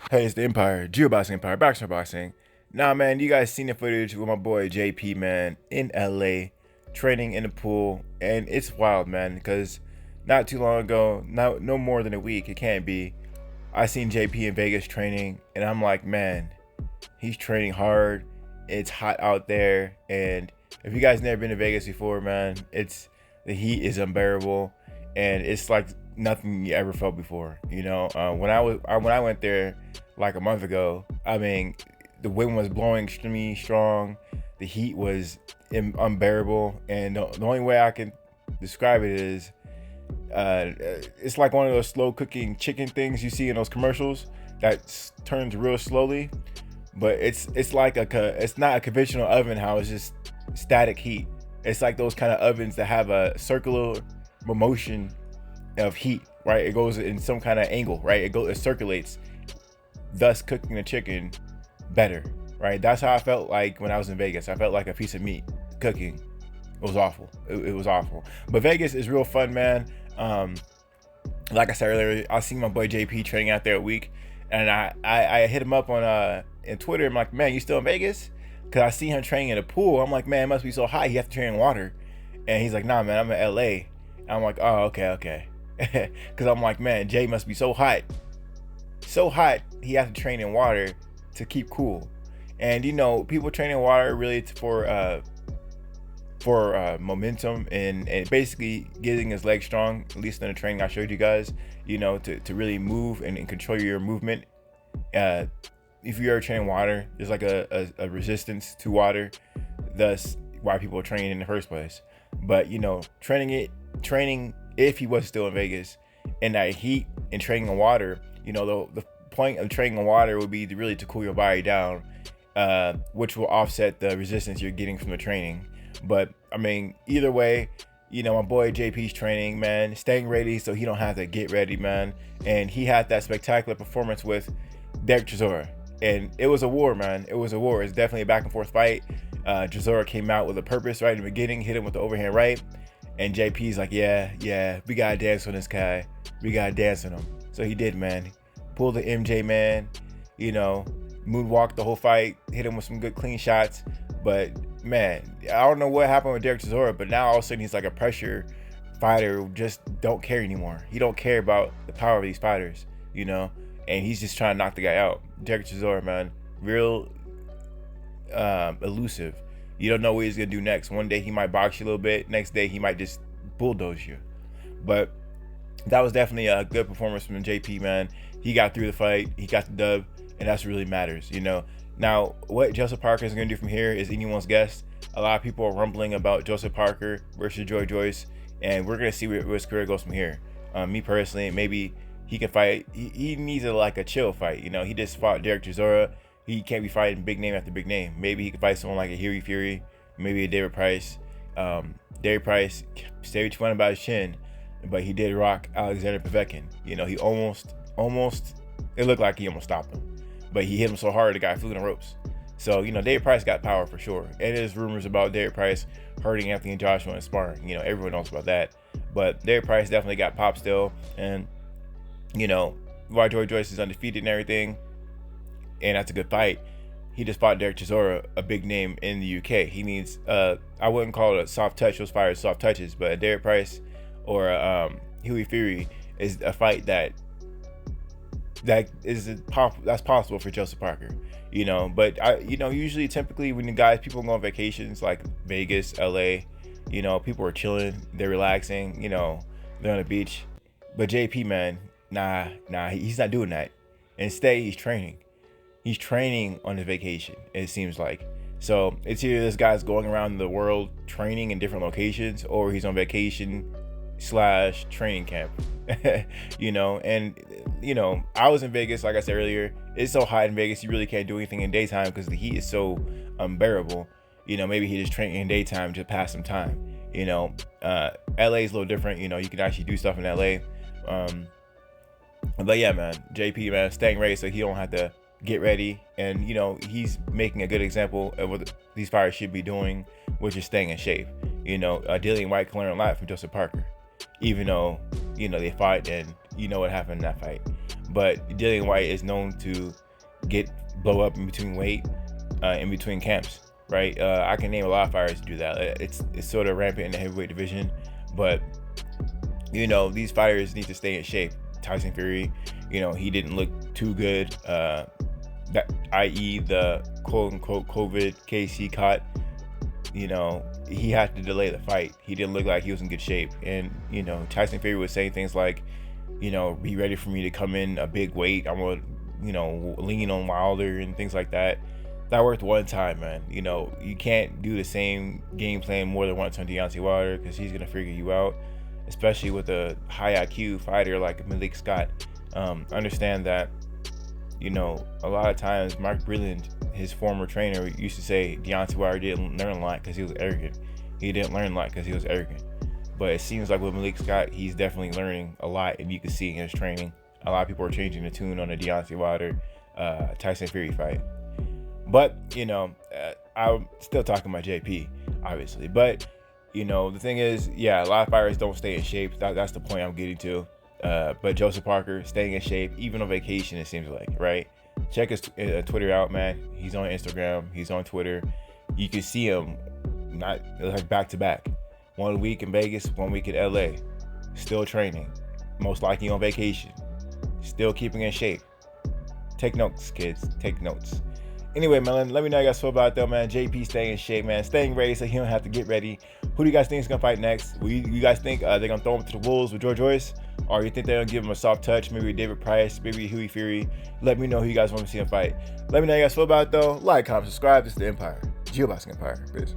Hey, it's the Empire, Geoboxing Empire, Boxer Boxing. Nah, man, you guys seen the footage with my boy JP, man, in LA, training in the pool, and it's wild, man, because not too long ago, no more than a week, it can't be, I seen JP in Vegas training, and I'm like, man, he's training hard, it's hot out there, and if you guys never been to Vegas before, man, the heat is unbearable, and it's like nothing you ever felt before. When I went there like a month ago, I mean, the wind was blowing extremely strong, the heat was unbearable, and the only way I can describe it is, it's like one of those slow cooking chicken things you see in those commercials that turns real slowly, but it's like it's not a conventional oven how it's just static heat. It's like those kind of ovens that have a circular motion of heat, right? It goes in some kind of angle, right? It circulates, thus cooking the chicken better, right? That's how I felt like when I was in Vegas. I felt like a piece of meat cooking. It was awful. It was awful. But Vegas is real fun, man. Like I said earlier, I seen my boy JP training out there a week, and I hit him up on in Twitter. I'm like, man, you still in Vegas? Cause I see him training in a pool. I'm like, man, it must be so hot. He have to train in water. And he's like, nah, man, I'm in LA. I'm like, oh, okay. Cause I'm like, man, Jay must be so hot. So hot, he has to train in water to keep cool. And people train in water really for momentum and basically getting his legs strong, at least in the training I showed you guys, to really move and control your movement. If you ever train water, there's like a resistance to water, thus why people are training in the first place. But training if he was still in Vegas in that heat and training in water, the point of training in water would be to cool your body down, which will offset the resistance you're getting from the training. But I mean, either way, my boy JP's training, man, staying ready so he don't have to get ready, man. And he had that spectacular performance with Derek Chisora. And it was a war, man. It was a war. It's definitely a back and forth fight. Chisora came out with a purpose right in the beginning, hit him with the overhand right. And JP's like, yeah, we gotta dance on this guy. We gotta dance on him. So he did, man. Pulled the MJ, man. Moonwalked the whole fight, hit him with some good clean shots. But man, I don't know what happened with Derek Chisora, but now all of a sudden he's like a pressure fighter who just don't care anymore. He don't care about the power of these fighters, and he's just trying to knock the guy out. Derek Chisora, man, real elusive. You don't know what he's gonna do next. One day he might box you a little bit. Next day he might just bulldoze you. But that was definitely a good performance from JP, man. He got through the fight. He got the dub, and that's what really matters. Now, what Joseph Parker is gonna do from here is anyone's guess. A lot of people are rumbling about Joseph Parker versus JOYCE, and we're gonna see where his career goes from here. Me personally, maybe he can fight. He needs a chill fight. He just fought Derek Chisora. He can't be fighting big name after big name. Maybe he could fight someone like a Hughie Fury, maybe a David Price. David Price, say what you want about his chin, but he did rock Alexander Povetkin. He almost, it looked like he almost stopped him, but he hit him so hard the guy flew in the ropes. So, David Price got power for sure. And there's rumors about David Price hurting Anthony Joshua in sparring. Everyone knows about that. But David Price definitely got pop still. And, while JOYCE is undefeated and everything, and that's a good fight, he just fought Derek Chisora, a big name in the UK. He needs, I wouldn't call it a soft touch. Those fighters soft touches. But a Derek Price or Hughie Fury is a fight that's possible for Joseph Parker. But usually typically when people go on vacations like Vegas, LA, people are chilling, they're relaxing, they're on the beach. But JP, man, nah, he's not doing that. Instead, he's training on his vacation, it seems like. So it's either this guy's going around the world training in different locations, or he's on vacation / training camp. I was in Vegas, like I said earlier. It's so hot in Vegas, you really can't do anything in daytime because the heat is so unbearable. Maybe he just training in daytime to pass some time. LA is a little different. You can actually do stuff in LA. But yeah, man, JP, man, staying ready so he don't have to get ready. And he's making a good example of what these fighters should be doing, which is staying in shape. Dillian White can learn a lot from Joseph Parker, even though they fought and what happened in that fight. but Dillian White is known to blow up in between weight, in between camps, right? I can name a lot of fighters to do that. It's sort of rampant in the heavyweight division, but these fighters need to stay in shape. Tyson Fury, he didn't look too good, i.e. the quote-unquote COVID case he caught. He had to delay the fight. He didn't look like he was in good shape. And, Tyson Fury was saying things like, be ready for me to come in a big weight. I'm going to, lean on Wilder and things like that. That worked one time, man. You can't do the same game plan more than once on Deontay Wilder, because he's going to figure you out, especially with a high IQ fighter like Malik Scott. Understand that, a lot of times Mark Breland, his former trainer, used to say Deontay Wilder didn't learn a lot because he was arrogant. He didn't learn a lot because he was arrogant. But it seems like with Malik Scott, he's definitely learning a lot, and you can see in his training. A lot of people are changing the tune on the Deontay Wilder Tyson Fury fight. But, I'm still talking about JP, obviously. But, the thing is, yeah, a lot of fighters don't stay in shape. That's the point I'm getting to. But Joseph Parker staying in shape, even on vacation, it seems like, right? Check his Twitter out, man. He's on Instagram. He's on Twitter. You can see him not like back to back. 1 week in Vegas, 1 week in LA. Still training. Most likely on vacation. Still keeping in shape. Take notes, kids. Take notes. Anyway, man, let me know how you guys feel about that, man. JP staying in shape, man. Staying ready so he don't have to get ready. Who do you guys think is going to fight next? You guys think they're going to throw him to the wolves with Joyce? Or you think they're going to give him a soft touch? Maybe David Price, maybe Huey Fury. Let me know who you guys want to see him fight. Let me know how you guys feel about it, though. Like, comment, subscribe. This is The Empire. GeoBoxing Empire. Peace.